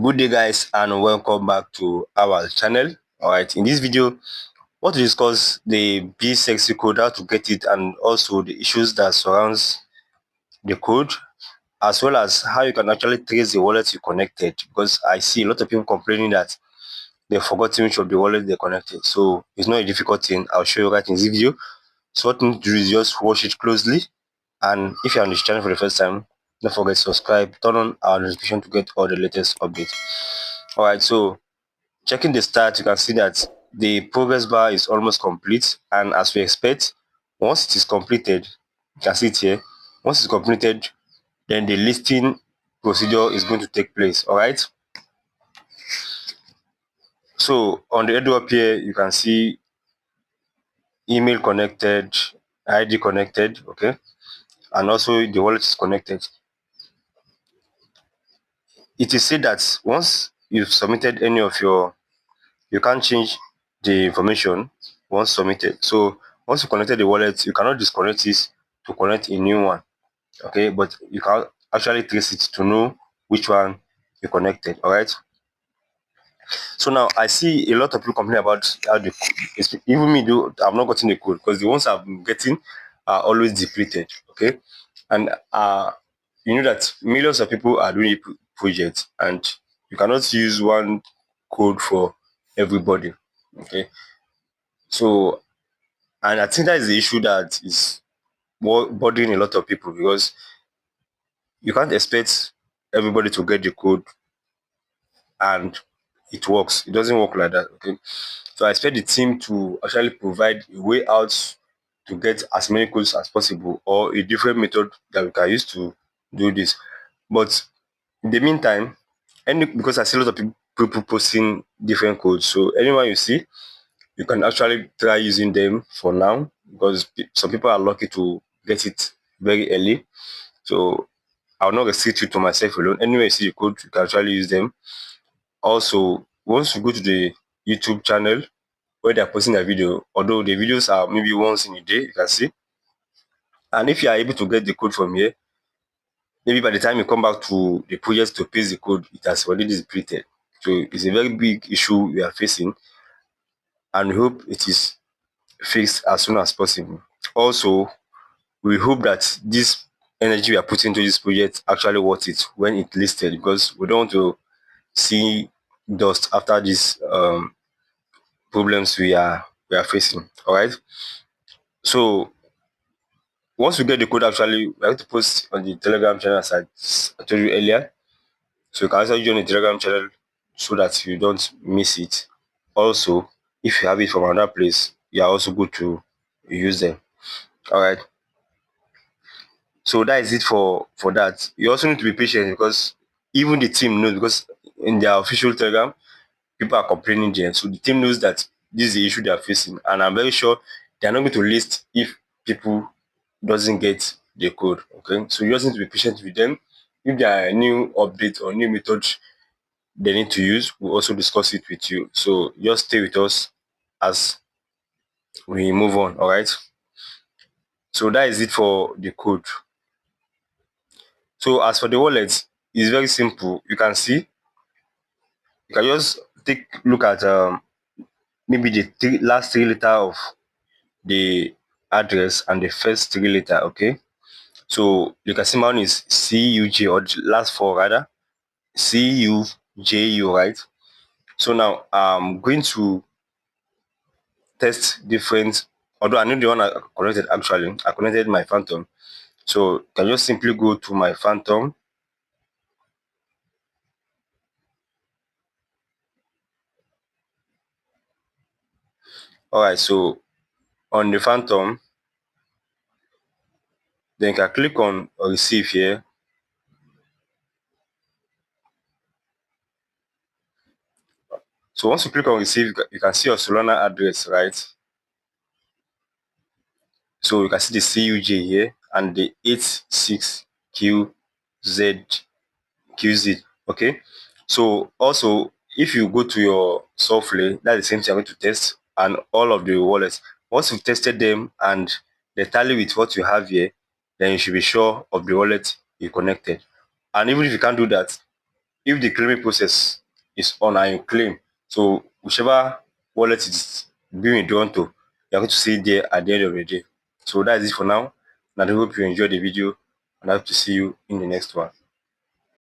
Good day guys, and welcome back to our channel. Alright, in this video I want to discuss the BeCexy code, how to get it, and also the issues that surrounds the code, as well as how you can actually trace the wallet you connected, because I see a lot of people complaining that they forgot which of the wallet they connected. So it's not a difficult thing. I'll show you right in this video. So what you need to do is just watch it closely, and if you're on this channel for the first time, don't forget to subscribe, turn on our notification to get all the latest updates. Alright, so checking the stats, you can see that the progress bar is almost complete, and as we expect, once it is completed, you can see it here. Once it's completed, then the listing procedure is going to take place. All right. So on the airdrop here, you can see email connected, ID connected, okay, and also the wallet is connected. It is said that once you've submitted any of you can't change the information once submitted. So once you connected the wallet, you cannot disconnect it to connect a new one, okay, but you can actually trace it to know which one you connected. All right. So now I see a lot of people complain about how the even me do I've not gotten the code, because the ones I'm getting are always depleted, okay. And you know that millions of people are doing a project, and you cannot use one code for everybody, okay. So, and I think that is the issue that is bothering a lot of people, because you can't expect everybody to get the code and it works. It doesn't work like that, okay. So I expect the team to actually provide a way out to get as many codes as possible, or a different method that we can use to do this. But in the meantime, because I see a lot of people posting different codes, so anyone you see, you can actually try using them for now, because some people are lucky to get it very early. So I'll not restrict you to myself alone. Anyway, you see the code, you can actually use them. Also, once you go to the YouTube channel where they're posting a video, although the videos are maybe once in a day, you can see. And if you are able to get the code from here, maybe by the time you come back to the project to paste the code, it has already displayed. So it's a very big issue we are facing, and we hope it is fixed as soon as possible. Also, we hope that this energy we are putting into this project actually worth it when it's listed, because we don't want to see dust after these problems we are facing. All right. So once we get the code, actually we have to post on the Telegram channel, as I told you earlier. So you can also join the Telegram channel so that you don't miss it. Also, if you have it from another place, you are also good to use them. All right. So that is it for that. You also need to be patient, because even the team knows, because in their official Telegram, people are complaining there. So the team knows that this is the issue they are facing, and I'm very sure they are not going to list if people doesn't get the code. Okay, so you just need to be patient with them. If there are new updates or new methods they need to use, we'll also discuss it with you. So just stay with us as we move on. All right. So that is it for the code. So as for the wallet, it's very simple. You can see, you can just take look at maybe the last 3 letter of the address and the first 3 letter, okay. So you can see my one is CUJ, or the last four rather, CUJU, right? So now I'm going to test different, although I know the one I connected, actually I connected my phantom. So you can just simply go to my phantom. All right, so on the phantom, then you can click on receive here. So once you click on receive, you can see your Solana address, right? So you can see the CUJ here and the 86QZQZ. Okay. So also, if you go to your software, that's the same thing I'm going to test, and all of the wallets. Once you've tested them and they tally with what you have here, then you should be sure of the wallet you connected. And even if you can't do that, if the claiming process is on and you claim, so whichever wallet is being withdrawn to, you're going to see it there at the end of the day. So that is it for now, and I hope you enjoyed the video, and I hope to see you in the next one.